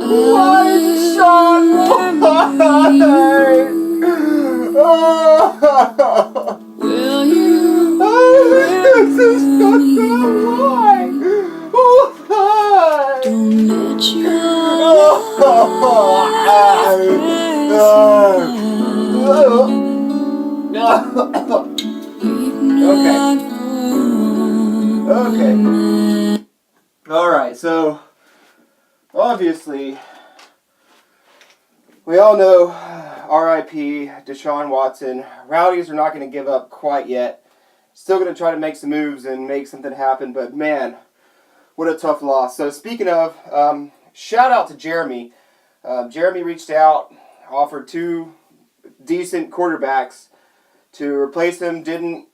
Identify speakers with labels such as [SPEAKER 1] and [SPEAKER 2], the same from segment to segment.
[SPEAKER 1] Why is Sean right?
[SPEAKER 2] Will you
[SPEAKER 1] This is not why. Why?
[SPEAKER 2] don't let your
[SPEAKER 1] Okay. Alright, so obviously we all know R.I.P. Deshaun Watson. Rowdies are not going to give up quite yet. Still going to try to make some moves and make something happen, but man, what a tough loss. So speaking of, shout out to Jeremy. Jeremy reached out, offered 2 decent quarterbacks to replace him, didn't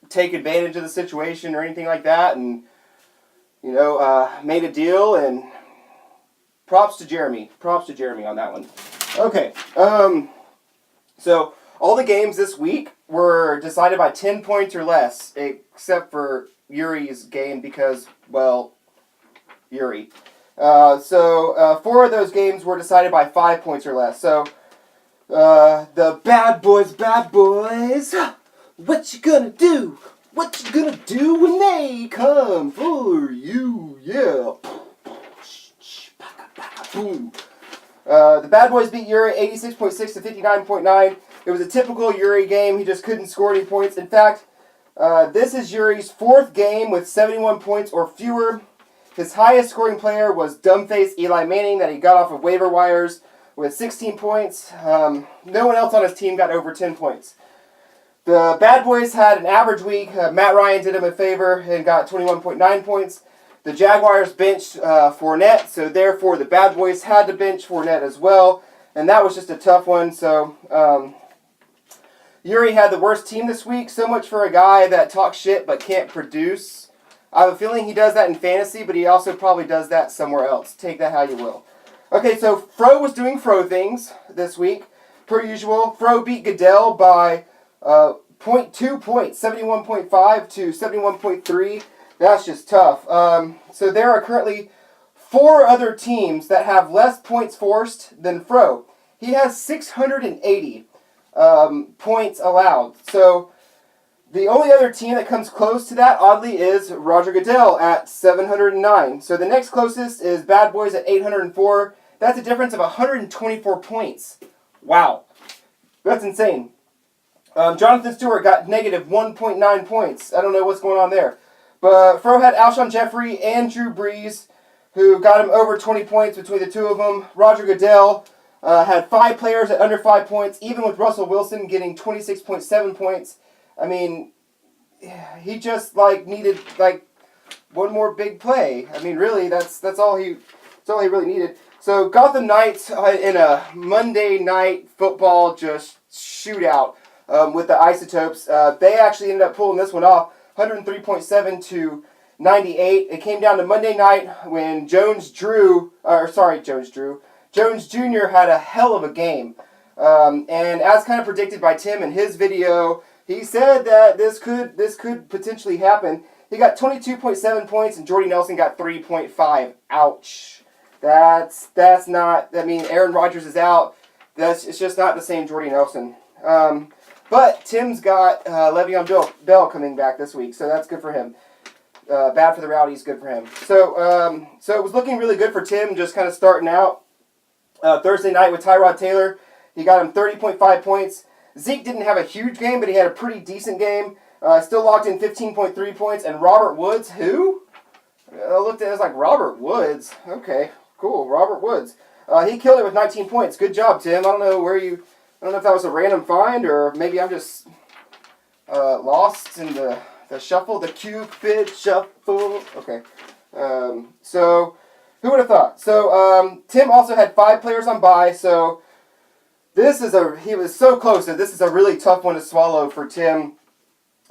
[SPEAKER 1] take advantage of the situation or anything like that, and made a deal, and props to Jeremy. Props to Jeremy on that one. Okay, so all the games this week were decided by 10 points or less, except for Yuri's game because, well, Yuri. So 4 of those games were decided by 5 points or less. So the bad boys, what you gonna do? What you gonna do when they come for you? Yeah. Boom. The Bad Boys beat Yuri 86.6 to 59.9. It was a typical Yuri game. He just couldn't score any points. In fact, this is Yuri's 4th game with 71 points or fewer. His highest scoring player was dumbface Eli Manning that he got off of waiver wires with 16 points. No one else on his team got over 10 points. The Bad Boys had an average week. Matt Ryan did him a favor and got 21.9 points. The Jaguars benched Fournette, so therefore the Bad Boys had to bench Fournette as well, and that was just a tough one. So Yuri had the worst team this week, so much for a guy that talks shit but can't produce. I have a feeling he does that in fantasy, but he also probably does that somewhere else. Take that how you will. Okay, so Fro was doing Fro things this week. Per usual, Fro beat Goodell by 0.2 points, 71.5 to 71.3. That's just tough. So there are currently 4 other teams that have less points forced than Fro. He has 680 points allowed. So the only other team that comes close to that, oddly, is Roger Goodell at 709. So the next closest is Bad Boys at 804. That's a difference of 124 points. Wow. That's insane. Jonathan Stewart got negative 1.9 points. I don't know what's going on there. But Fro had Alshon Jeffrey and Drew Brees, who got him over 20 points between the 2 of them. Roger Goodell had 5 players at under 5 points, even with Russell Wilson getting 26.7 points. I mean, he just needed one more big play. I mean, really, that's all he really needed. So Gotham Knights in a Monday night football just shootout with the Isotopes. They actually ended up pulling this one off. 103.7 to 98. It came down to Monday night when Jones Jr. had a hell of a game. And as kind of predicted by Tim in his video, he said that this could potentially happen. He got 22.7 points and Jordy Nelson got 3.5. Ouch. That's not, I mean, Aaron Rodgers is out. It's just not the same Jordy Nelson. But Tim's got Le'Veon Bell coming back this week, so that's good for him. Bad for the Rowdies, good for him. So it was looking really good for Tim, just kind of starting out. Thursday night with Tyrod Taylor, he got him 30.5 points. Zeke didn't have a huge game, but he had a pretty decent game. Still locked in 15.3 points. And Robert Woods, who? I looked at it, I was like, Robert Woods? Okay, cool, Robert Woods. He killed it with 19 points. Good job, Tim. I don't know if that was a random find or maybe I'm just lost in the shuffle, the Cupid shuffle. Okay. So, who would have thought? So, Tim also had 5 players on bye, so he was so close, so this is a really tough one to swallow for Tim.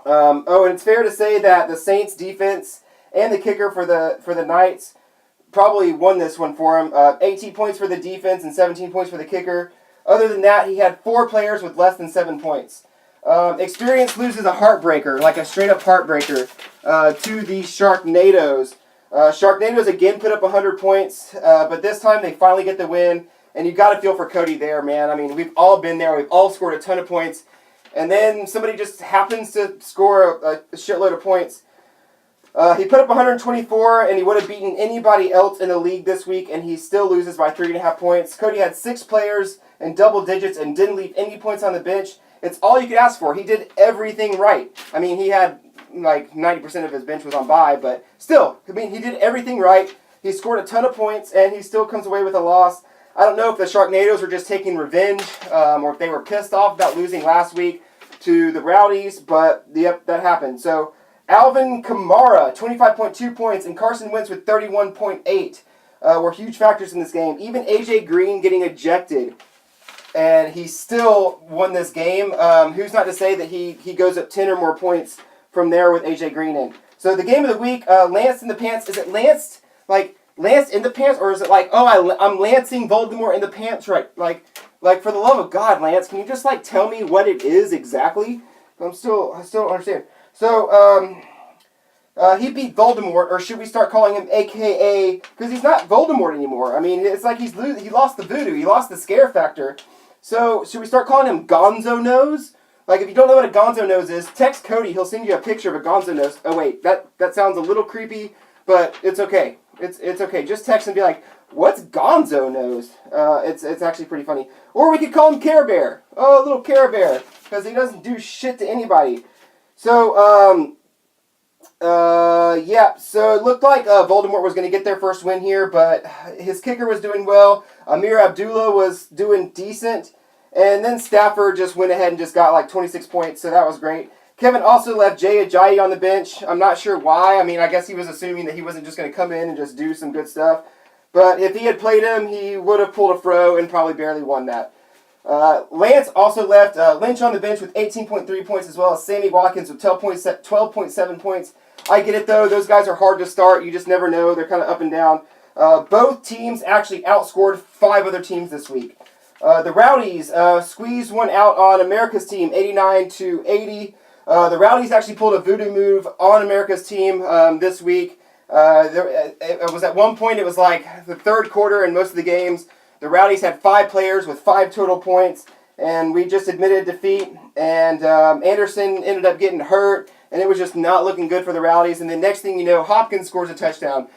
[SPEAKER 1] And it's fair to say that the Saints defense and the kicker for the Knights probably won this one for him. 18 points for the defense and 17 points for the kicker. Other than that, he had 4 players with less than 7 points. Experience loses a heartbreaker, like a straight-up heartbreaker, to the Sharknadoes. Sharknadoes again put up 100 points, but this time they finally get the win. And you got to feel for Cody there, man. I mean, we've all been there. We've all scored a ton of points. And then somebody just happens to score a shitload of points. He put up 124, and he would have beaten anybody else in the league this week, and he still loses by 3.5 points. Cody had 6 players in double digits and didn't leave any points on the bench. It's all you could ask for. He did everything right. I mean, he had like 90% of his bench was on bye, but still, I mean, he did everything right. He scored a ton of points, and he still comes away with a loss. I don't know if the Sharknadoes were just taking revenge or if they were pissed off about losing last week to the Rowdies, but yep, that happened. So Alvin Kamara, 25.2 points, and Carson Wentz with 31.8 were huge factors in this game. Even A.J. Green getting ejected, and he still won this game. Who's not to say that he goes up 10 or more points from there with A.J. Green in. So the game of the week, Lance in the Pants. Is it Lance, like Lance in the pants, or is it like, oh, I'm lancing Voldemort in the pants, right? Like for the love of God, Lance, can you just like tell me what it is exactly? I still don't understand. So he beat Voldemort, or should we start calling him AKA? Because he's not Voldemort anymore. I mean, it's like he lost the voodoo, he lost the scare factor. So should we start calling him Gonzo Nose? Like, if you don't know what a Gonzo Nose is, text Cody. He'll send you a picture of a Gonzo Nose. Oh wait, that sounds a little creepy, but it's okay. It's okay. Just text and be like, what's Gonzo Nose? It's actually pretty funny. Or we could call him Care Bear. Oh, little Care Bear. Because he doesn't do shit to anybody. So, yeah. So it looked like Voldemort was going to get their first win here, but his kicker was doing well. Amir Abdullah was doing decent. And then Stafford just went ahead and just got like 26 points, so that was great. Kevin also left Jay Ajayi on the bench. I'm not sure why. I mean, I guess he was assuming that he wasn't just going to come in and just do some good stuff. But if he had played him, he would have pulled a fro and probably barely won that. Lance also left Lynch on the bench with 18.3 points, as well as Sammy Watkins with 12.7 points. I get it, though. Those guys are hard to start. You just never know. They're kind of up and down. Both teams actually outscored 5 other teams this week. The Rowdies squeezed one out on America's team, 89-80. The Rowdies actually pulled a voodoo move on America's team this week. It was at one point, it was like the third quarter in most of the games. The Rowdies had 5 players with 5 total points, and we just admitted defeat. And Anderson ended up getting hurt, and it was just not looking good for the Rowdies. And the next thing you know, Hopkins scores a touchdown.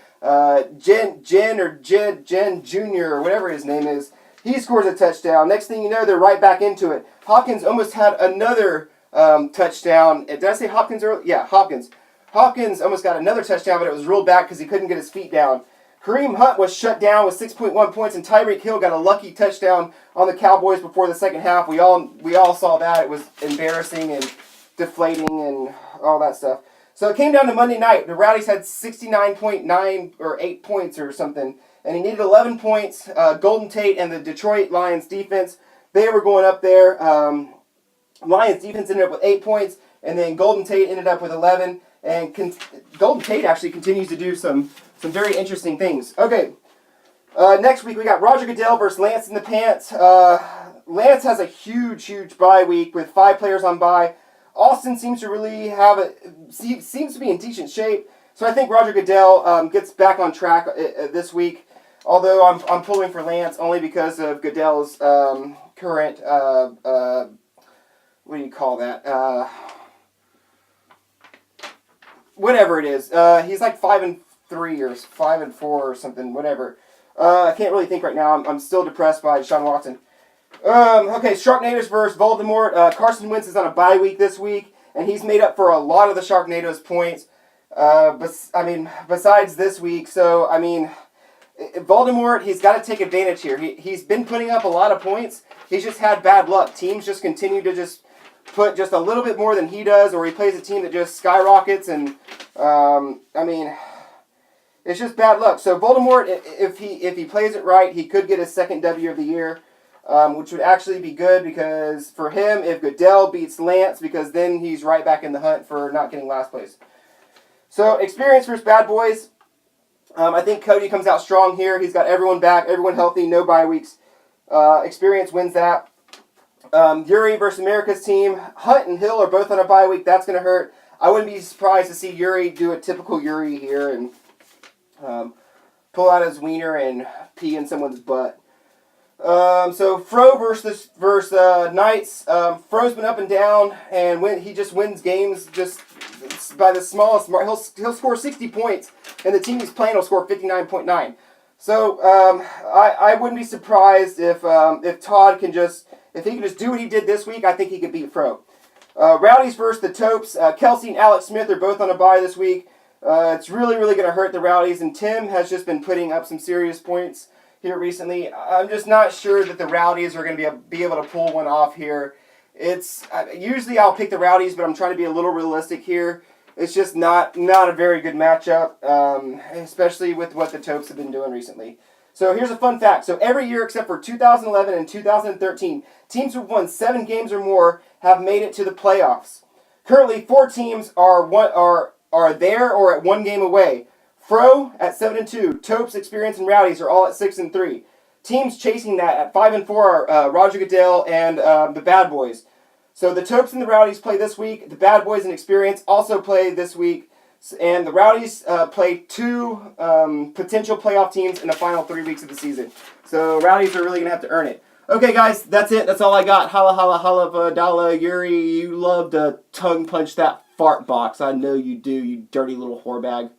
[SPEAKER 1] Jen Jr., or whatever his name is, he scores a touchdown. Next thing you know, they're right back into it. Hopkins almost had another touchdown. Did I say Hopkins earlier? Yeah, Hopkins. Hopkins almost got another touchdown, but it was ruled back because he couldn't get his feet down. Kareem Hunt was shut down with 6.1 points, and Tyreek Hill got a lucky touchdown on the Cowboys before the second half. We all saw that. It was embarrassing and deflating and all that stuff. So it came down to Monday night. The Rowdies had 69.9 or 8 points or something, and he needed 11 points. Golden Tate and the Detroit Lions defense, they were going up there. Lions defense ended up with 8 points, and then Golden Tate ended up with 11. And Golden Tate actually continues to do some very interesting things. Okay, next week we got Roger Goodell versus Lance in the Pants. Lance has a huge bye week with 5 players on bye. Austin seems to really seems to be in decent shape. So I think Roger Goodell gets back on track this week. Although I'm pulling for Lance only because of Goodell's current what do you call that? Whatever it is. He's like 5-3 or 5-4 or something. Whatever. I can't really think right now. I'm still depressed by Deshaun Watson. Okay, Sharknadoes versus Voldemort. Carson Wentz is on a bye week this week, and he's made up for a lot of the Sharknadoes points. Besides this week. So, I mean, Voldemort, he's got to take advantage here. He's been putting up a lot of points. He's just had bad luck. Teams just continue to just put just a little bit more than he does, or he plays a team that just skyrockets, and, it's just bad luck. So Voldemort, if he plays it right, he could get his second W of the year, which would actually be good because for him, if Goodell beats Lance, because then he's right back in the hunt for not getting last place. So experience versus bad boys. I think Cody comes out strong here. He's got everyone back, everyone healthy, no bye weeks. Experience wins that. Yuri versus America's team. Hunt and Hill are both on a bye week. That's going to hurt. I wouldn't be surprised to see Yuri do a typical Yuri here and pull out his wiener and pee in someone's butt. So Fro versus Knights. Fro's been up and down, and he just wins games just by the smallest mark. He'll score 60 points, and the team he's playing will score 59.9. So I wouldn't be surprised if Todd can just do what he did this week. I think he could beat Fro. Rowdy's versus the Topes. Kelsey and Alex Smith are both on a bye this week. It's really going to hurt the Rowdies, and Tim has just been putting up some serious points here recently. I'm just not sure that the Rowdies are going to be able to pull one off here. Usually I'll pick the Rowdies, but I'm trying to be a little realistic here. It's just not a very good matchup, especially with what the Topes have been doing recently. So here's a fun fact. So every year except for 2011 and 2013, teams who've won 7 games or more have made it to the playoffs. Currently, 4 teams are there or at 1 game away. Fro at 7-2, Topes, Experience, and Rowdies are all at 6-3. Teams chasing that at 5-4 are Roger Goodell and the Bad Boys. So the Topes and the Rowdies play this week. The Bad Boys and Experience also play this week. And the Rowdies play 2 potential playoff teams in the final 3 weeks of the season. So Rowdies are really going to have to earn it. Okay, guys, that's it. That's all I got. Holla, holla, holla, Dala, Yuri. You love to tongue punch that fart box. I know you do, you dirty little whorebag.